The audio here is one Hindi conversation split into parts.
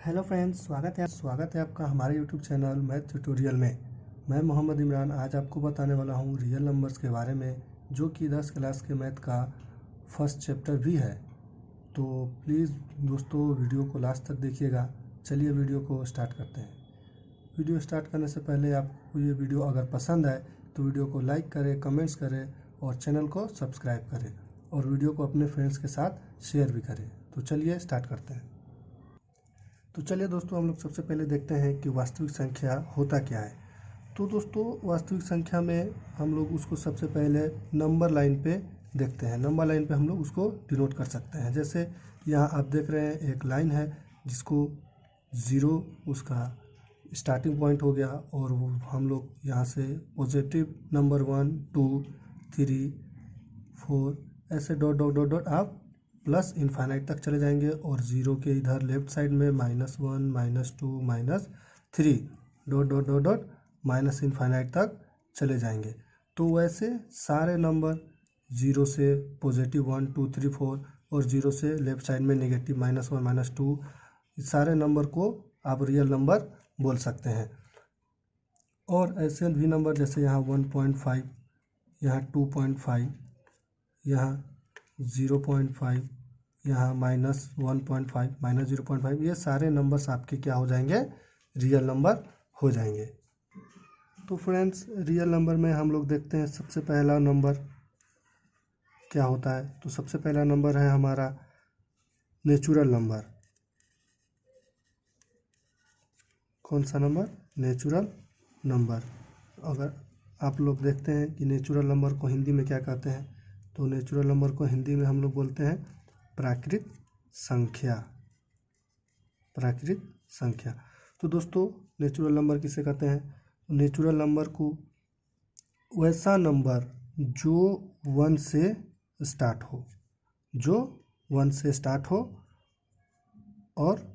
हेलो फ्रेंड्स, स्वागत है आपका हमारे यूट्यूब चैनल मैथ ट्यूटोरियल में। मैं मोहम्मद इमरान आज आपको बताने वाला हूँ रियल नंबर्स के बारे में, जो कि 10 क्लास के मैथ का फर्स्ट चैप्टर भी है। तो प्लीज़ दोस्तों वीडियो को लास्ट तक देखिएगा। चलिए वीडियो को स्टार्ट करते हैं। वीडियो स्टार्ट करने से पहले आपको ये वीडियो अगर पसंद आए तो वीडियो को लाइक करें, कमेंट्स करें और चैनल को सब्सक्राइब करें और वीडियो को अपने फ्रेंड्स के साथ शेयर भी करें। तो चलिए स्टार्ट करते हैं। तो चलिए दोस्तों, हम लोग सबसे पहले देखते हैं कि वास्तविक संख्या होता क्या है। तो दोस्तों, वास्तविक संख्या में हम लोग उसको सबसे पहले नंबर लाइन पे देखते हैं। नंबर लाइन पे हम लोग उसको डिनोट कर सकते हैं। जैसे यहाँ आप देख रहे हैं एक लाइन है जिसको 0 उसका स्टार्टिंग पॉइंट हो गया, और वो हम लोग यहाँ से पॉजिटिव नंबर 1 2 3 4 ऐसे डॉट डॉट डॉट डॉट आप प्लस इनफाइनाइट तक चले जाएंगे, और 0 के इधर लेफ्ट साइड में -1 -2 -3 dot dot dot dot minus infinite तक चले जाएंगे। तो वैसे सारे नंबर 0 से पॉजिटिव 1 2 3 4 और 0 से लेफ्ट साइड में नेगेटिव -1 -2, इस सारे नंबर को आप रियल नंबर बोल सकते हैं। और ऐसे भी नंबर जैसे यहाँ 1.5, यहाँ 2.5, यहाँ 0.5, यहाँ -1.5 -0.5, ये सारे नंबर्स आपके क्या हो जाएंगे, रियल नंबर हो जाएंगे। तो फ्रेंड्स, रियल नंबर में हम लोग देखते हैं सबसे पहला नंबर क्या होता है। तो सबसे पहला नंबर है हमारा नेचुरल नंबर। कौन सा नंबर? Natural number. अगर आप लोग देखते हैं कि नेचुरल नंबर को हिंदी में क्या कहते हैं, तो नेचुरल नंबर को हिंदी में हम लोग बोलते हैं प्राकृत संख्या। प्राकृत संख्या। तो दोस्तों, नेचुरल नंबर किसे कहते हैं? नेचुरल नंबर को वैसा नंबर जो 1 से स्टार्ट हो, जो 1 से स्टार्ट हो और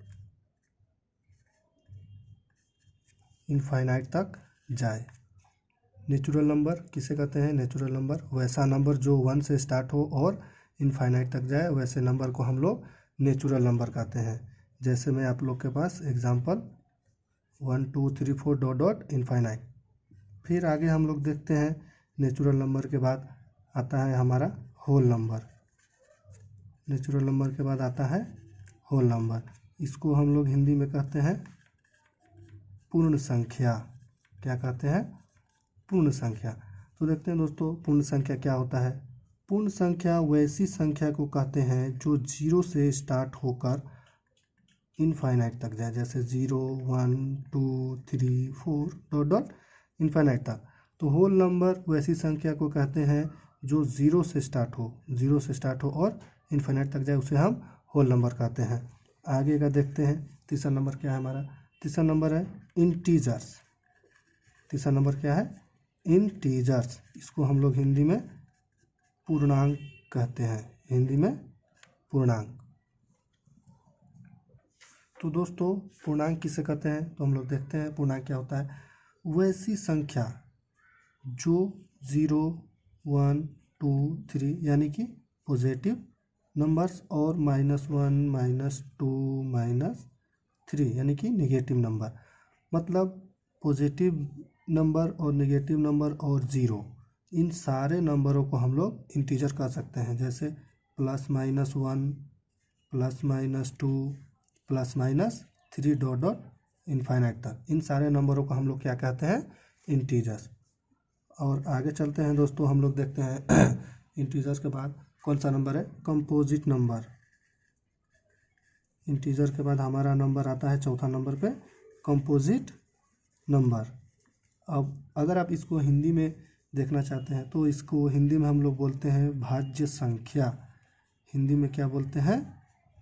इनफाइनाइट तक जाए। नेचुरल नंबर किसे कहते हैं? नेचुरल नंबर वैसा नंबर जो 1 से स्टार्ट हो और इनफाइनाइट तक जाए, वैसे नंबर को हम लोग नेचुरल नंबर कहते हैं। जैसे मैं आप लोग के पास एग्जांपल 1 2 3 4 डॉट डॉट इनफाइनाइट। फिर आगे हम लोग देखते हैं नेचुरल नंबर के बाद आता है हमारा होल नंबर। नेचुरल नंबर के बाद आता है होल नंबर। इसको हम लोग हिंदी में कहते हैं पूर्ण संख्या। क्या कहते हैं? पूर्ण संख्या। तो देखते हैं दोस्तों, पूर्ण संख्या क्या होता है। पूर्ण संख्या वैसी संख्या को कहते हैं जो 0 से स्टार्ट होकर इनफाइनाइट तक जाए। जैसे 0 1 2 3 4 डॉट डॉट इनफाइनाइट तक। तो होल नंबर वैसी संख्या को कहते हैं जो 0 से स्टार्ट हो, 0 से स्टार्ट हो और इनफाइनाइट तक जाए, उसे हम होल नंबर कहते हैं। आगे का देखते हैं। तीसरा नंबर क्या है हमारा? तीसरा नंबर है इंटीजर्स। तीसरा नंबर क्या है? इंटीजर्स। इसको हम लोग हिंदी में पूर्णांक कहते हैं। हिंदी में पूर्णांक। तो दोस्तों, पूर्णांक किसे कहते हैं? तो हम लोग देखते हैं पूर्णांक क्या होता है। वैसी संख्या जो 0 1 2 3 यानी कि पॉजिटिव नंबर्स और -1 -2 -3 यानी कि नेगेटिव नंबर, मतलब पॉजिटिव नंबर और नेगेटिव नंबर और 0, इन सारे नंबरों को हम लोग इंटीजर कह सकते हैं। जैसे +-1 +-2 +-3 डॉट डॉट इनफाइनाइट तक, इन सारे नंबरों को हम लोग क्या कहते हैं? इंटीजर्स। और आगे चलते हैं दोस्तों, हम लोग देखते हैं इंटीजर्स के बाद कौन सा नंबर है? Composite number. इंटीजर के बाद हमारा नंबर आता है चौथा नंबर पे, कंपोजिट नंबर। अब अगर आप इसको हिंदी में देखना चाहते हैं तो इसको हिंदी में हम लोग बोलते हैं भाज्य संख्या। हिंदी में क्या बोलते हैं?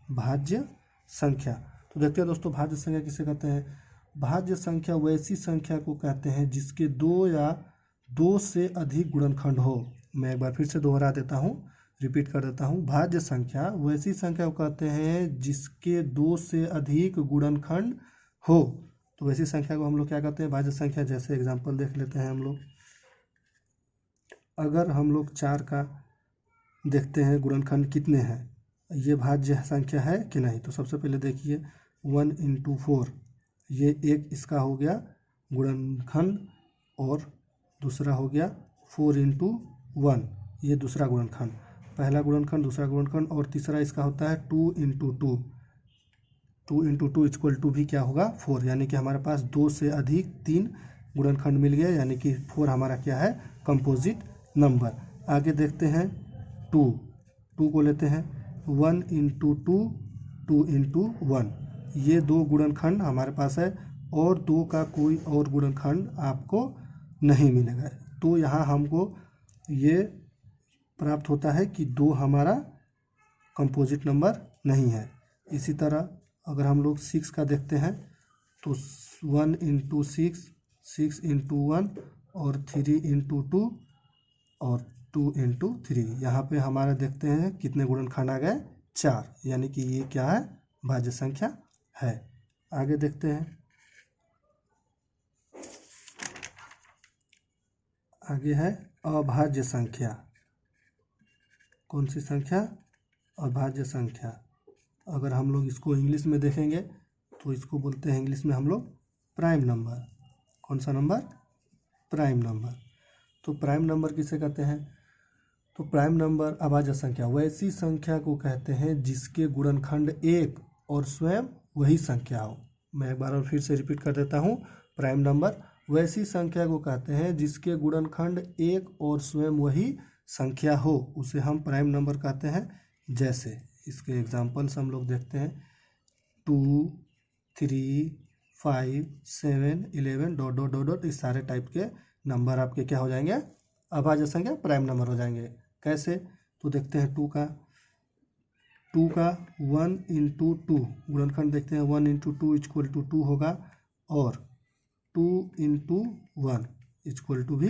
भाज्य संख्या। तो देखते हैं दोस्तों, भाज्य संख्या किसे कहते हैं? भाज्य संख्या वैसी संख्या को कहते हैं जिसके 2 या 2 से अधिक गुणनखंड हो। मैं एक बार फिर से दोहरा देता हूँ, रिपीट कर देता हूँ। भाज्य संख्या वैसी संख्या को कहते हैं जिसके 2 से अधिक गुणनखंड हो। तो वैसी संख्या को हम लोग क्या कहते हैं? भाज्य संख्या। जैसे एग्जांपल देख लेते हैं हम लोग। अगर हम लोग 4 का देखते हैं गुणनखंड कितने हैं, ये भाज्य संख्या है कि नहीं। तो सबसे पहले देखिए, 1 इंटू 4, ये एक इसका हो गया गुणनखंड, और दूसरा हो गया 4 इंटू 1, ये दूसरा गुणनखंड, पहला गुणनखंड, दूसरा गुणनखंड, और तीसरा इसका होता है 2 इंटू 2, 2 इंटू 2 इक्वल टू भी क्या होगा 4, यानी कि हमारे पास 2 से अधिक 3 गुणनखंड मिल गया, यानी कि 4 हमारा क्या है कंपोजिट नंबर। आगे देखते हैं 2 को लेते हैं 1 इंटू 2, 2 इंटू 1, ये दो गुणनखंड हमारे पास है, और 2 का कोई और गुणनखंड आपको नहीं मिलेगा। तो यहाँ हमको ये प्राप्त होता है कि 2 हमारा कंपोजिट नंबर नहीं है। इसी तरह अगर हम लोग 6 का देखते हैं तो 1 इंटू 6, 6 इंटू 1, और 3 इंटू 2, और 2 इंटू 3, यहाँ पे हमारा देखते हैं कितने गुणनखंड आ गए 4, यानी कि ये क्या है भाज्य संख्या है। आगे देखते हैं, आगे है अभाज्य संख्या। कौन सी संख्या? अभाज्य संख्या। अगर हम लोग इसको इंग्लिश में देखेंगे तो इसको बोलते हैं इंग्लिश में हम लोग प्राइम नंबर। कौन सा नंबर? Prime number. तो प्राइम नंबर किसे कहते हैं? तो प्राइम नंबर अभाज्य संख्या वैसी संख्या को कहते हैं जिसके गुणनखंड 1 और स्वयं वही संख्या हो। मैं एक बार और फिर से रिपीट कर देता हूँ, प्राइम नंबर वैसी संख्या को कहते हैं जिसके गुणनखंड 1 और स्वयं वही संख्या हो, उसे हम प्राइम नंबर कहते हैं। जैसे इसके एग्जांपल्स हम लोग देखते हैं 2, 3, 5, 7, 11 डॉट डॉट डॉट डॉट, इस सारे टाइप के नंबर आपके क्या हो जाएंगे? अभाज्य संख्या प्राइम नंबर हो जाएंगे। कैसे? तो देखते हैं 2 का 1 इंटू 2 गुणनखंड देखते हैं, 1 इंटू 2 इक्वल टू 2 होगा, और 2 इंटू 1 इक्वल टू भी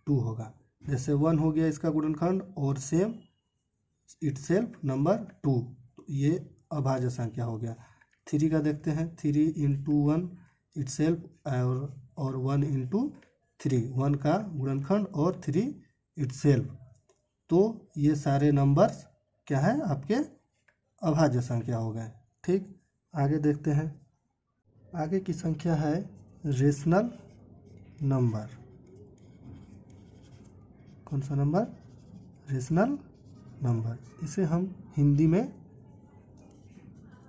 2 होगा। जैसे 1 हो गया इसका गुणनखंड, और सेम इटसेल्फ नंबर 2, तो ये अभाज्य संख्या हो गया। 3 का देखते हैं, 3 इंटू 1 इटसेल्फ, और 1 इंटू 3, 1 का गुणनखंड और 3 इटसेल्फ, तो ये सारे नंबर्स क्या है आपके अभाज्य संख्या हो गए। ठीक, आगे देखते हैं, आगे की संख्या है रेशनल नंबर। कौन सा नंबर? Rational number. इसे हम हिंदी में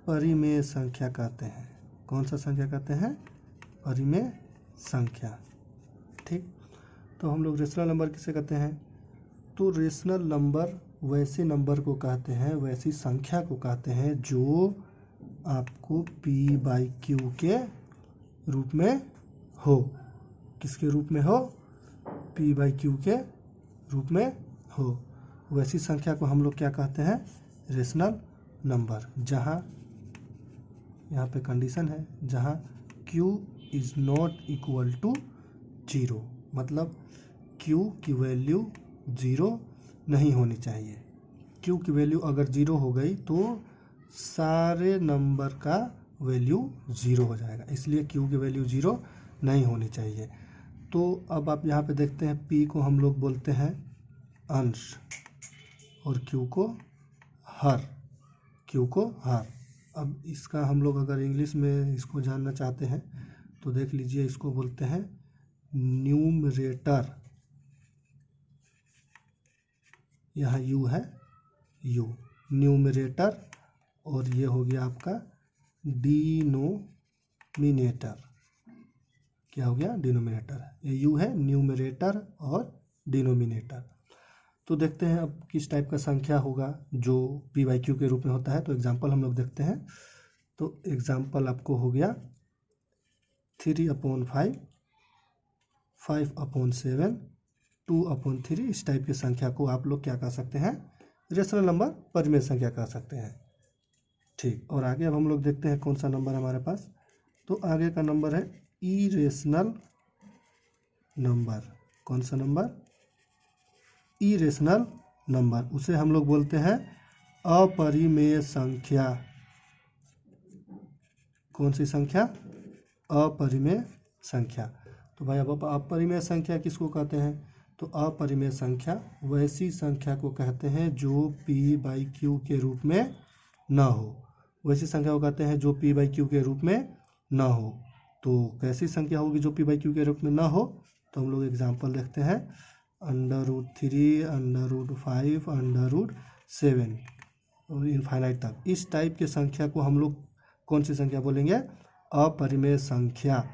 परिमेय संख्या कहते हैं। कौन सा संख्या कहते हैं? परिमेय संख्या। ठीक, तो हम लोग रेशनल नंबर किसे कहते हैं? तो रेशनल नंबर वैसे नंबर को कहते हैं, वैसी संख्या को कहते हैं जो आपको p/q के रूप में हो। किसके रूप में हो? p/q के रूप में हो। वैसी संख्या को हम लोग क्या कहते हैं? Rational number. जहाँ यहाँ पे कंडीशन है, जहाँ q is not equal to 0, मतलब q की वैल्यू 0 नहीं होनी चाहिए। q की वैल्यू अगर 0 हो गई तो सारे नंबर का वैल्यू 0 हो जाएगा, इसलिए q की वैल्यू 0 नहीं होनी चाहिए। तो अब आप यहाँ पे देखते हैं p को हम लोग बोलते हैं अंश, और q को हर। अब इसका हम लोग अगर इंग्लिश में इसको जानना चाहते हैं तो देख लीजिए, इसको बोलते हैं न्यूमरेटर। यहाँ u है, न्यूमरेटर, और ये हो गया आपका डिनोमिनेटर। क्या हो गया? डिनोमिनेटर। ये u है, न्यूमरेटर और डिनोमिनेटर। तो देखते हैं अब किस टाइप का संख्या होगा जो p/q के रूप में होता है। तो एग्जांपल हम लोग देखते हैं। तो एग्जांपल आपको हो गया 3/5, 5/7, 2/3। इस टाइप की संख्या को आप लोग क्या कह सकते हैं? रेशनल नंबर, परिमेय संख्या कह सकते हैं। ठीक, और आगे अब हम लोग देखते हैं कौन सा नंबर हमारे पास। तो आगे का नंबर है इरेशनल नंबर। कौन सा नंबर? Irrational number. उसे हम लोग बोलते हैं अपरिमेय संख्या। कौन सी संख्या? अपरिमेय संख्या। तो भाई अब अपरिमेय संख्या किसको कहते हैं? तो अपरिमेय संख्या वैसी संख्या को कहते हैं जो p/q के रूप में ना हो। वैसी संख्या को कहते हैं जो p बाई क्यू के रूप में ना हो। तो कैसी संख्या होगी जो p बाई क्यू के रूप में ना हो? तो हम लोग एग्जाम्पल देखते हैं। √3, √5, √7 और इनफाइनाइट तक। इस टाइप की संख्या को हम लोग कौन सी संख्या बोलेंगे? अपरिमेय संख्या।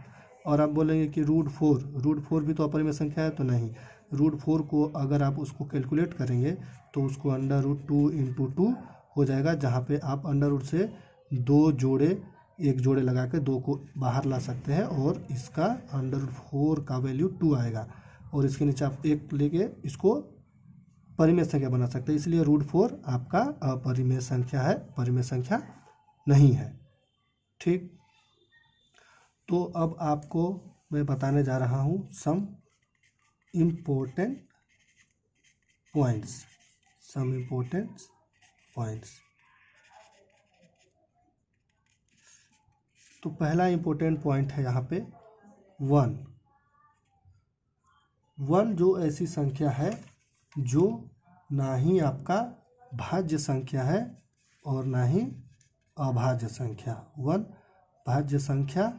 और आप बोलेंगे कि √4 भी तो अपरिमेय संख्या है, तो नहीं। √4 को अगर आप उसको कैलकुलेट करेंगे तो उसको √2 × 2 हो जाएगा, जहाँ पे आप अंडर से एक जोड़े लगा के 2 को बाहर ला सकते हैं और इसका √4 का वैल्यू 2 आएगा। और इसके नीचे आप 1 लेके इसको परिमेय संख्या बना सकते हैं। इसलिए √4 आपका अपरिमेय संख्या है, परिमेय संख्या नहीं है। ठीक, तो अब आपको मैं बताने जा रहा हूँ सम इम्पोर्टेंट पॉइंट्स। तो पहला इम्पोर्टेंट पॉइंट है यहाँ पे 1 जो ऐसी संख्या है जो ना ही आपका भाज्य संख्या है और ना ही अभाज्य संख्या। 1 भाज्य संख्या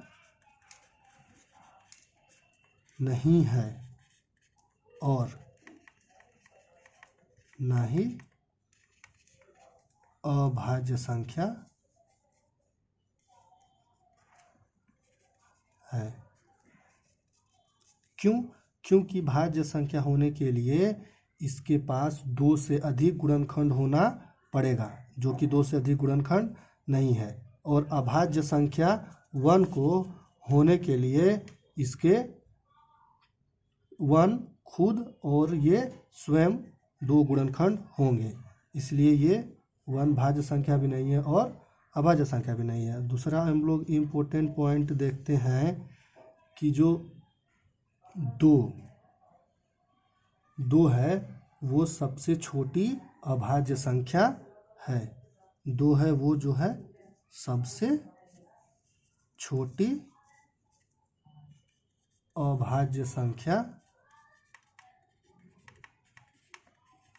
नहीं है और ना ही अभाज्य संख्या है। क्योंकि भाज्य संख्या होने के लिए इसके पास 2 से अधिक गुणनखंड होना पड़ेगा, जो कि 2 से अधिक गुणनखंड नहीं है। और अभाज्य संख्या 1 को होने के लिए इसके 1 खुद और ये स्वयं 2 गुणनखंड होंगे, इसलिए ये 1 भाज्य संख्या भी नहीं है और अभाज्य संख्या भी नहीं है। दूसरा हम लोग इम्पोर्टेंट पॉइंट देखते हैं कि जो 2 है वो सबसे छोटी अभाज्य संख्या है। 2 है वो जो है सबसे छोटी अभाज्य संख्या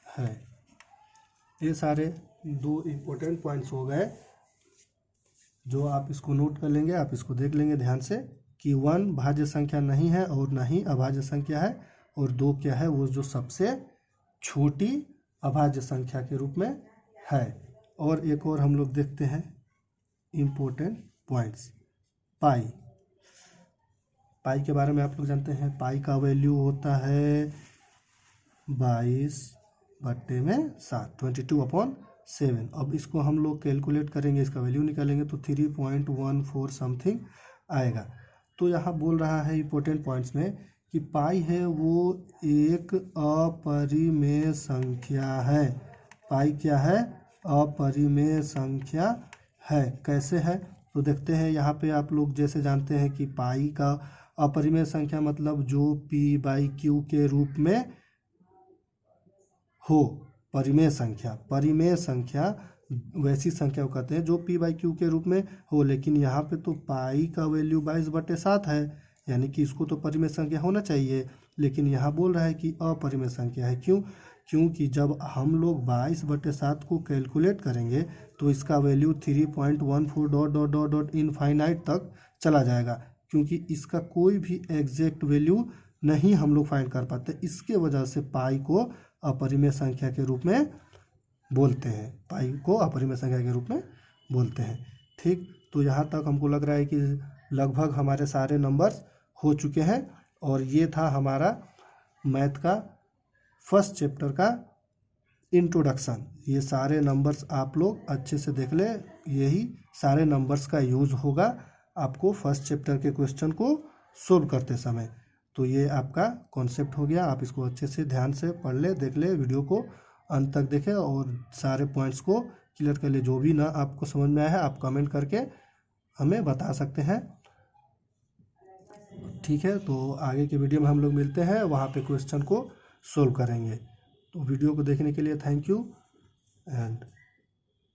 है। ये सारे 2 इम्पोर्टेंट पॉइंट्स हो गए, जो आप इसको नोट कर लेंगे। आप इसको देख लेंगे ध्यान से कि 1 भाज्य संख्या नहीं है और ना ही अभाज्य संख्या है, और 2 क्या है? वो जो सबसे छोटी अभाज्य संख्या के रूप में है। और एक और हम लोग देखते हैं इम्पोर्टेंट पॉइंट्स। पाई के बारे में आप लोग जानते हैं। पाई का वैल्यू होता है 22/7, 22/7। अब इसको हम लोग कैलकुलेट करेंगे, इसका वैल्यू निकालेंगे तो 3.14 समथिंग आएगा। तो यहाँ बोल रहा है इम्पोर्टेंट पॉइंट्स में कि पाई है वो एक अपरिमेय संख्या है। पाई क्या है? अपरिमेय संख्या है। कैसे है? तो देखते हैं। यहाँ पे आप लोग जैसे जानते हैं कि पाई का अपरिमेय संख्या मतलब जो p/q के रूप में हो। परिमेय संख्या वैसी संख्या को कहते हैं जो p/q के रूप में हो। लेकिन यहाँ पे तो पाई का वैल्यू 22/7 है, यानी कि इसको तो परिमेय संख्या होना चाहिए, लेकिन यहाँ बोल रहा है कि अपरिमेय संख्या है। क्योंकि जब हम लोग 22/7 को कैलकुलेट करेंगे तो इसका वैल्यू 3.14 ... इनफाइनाइट तक चला जाएगा, क्योंकि इसका कोई भी एग्जैक्ट वैल्यू नहीं हम लोग फाइंड कर पाते। इसके वजह से पाई को अपरिमेय संख्या के रूप में बोलते हैं। पाई को अपरिमेय संख्या के रूप में बोलते हैं। ठीक, तो यहाँ तक हमको लग रहा है कि लगभग हमारे सारे नंबर्स हो चुके हैं। और ये था हमारा मैथ का फर्स्ट चैप्टर का इंट्रोडक्शन। ये सारे नंबर्स आप लोग अच्छे से देख ले, यही सारे नंबर्स का यूज़ होगा आपको फर्स्ट चैप्टर के क्वेश्चन को सोल्व करते समय। तो ये आपका कॉन्सेप्ट हो गया। आप इसको अच्छे से ध्यान से पढ़ ले, देख ले, वीडियो को अंत तक देखें और सारे पॉइंट्स को क्लियर कर ले। जो भी ना आपको समझ में आया है आप कमेंट करके हमें बता सकते हैं। ठीक है, तो आगे के वीडियो में हम लोग मिलते हैं, वहाँ पे क्वेश्चन को सोल्व करेंगे। तो वीडियो को देखने के लिए थैंक यू एंड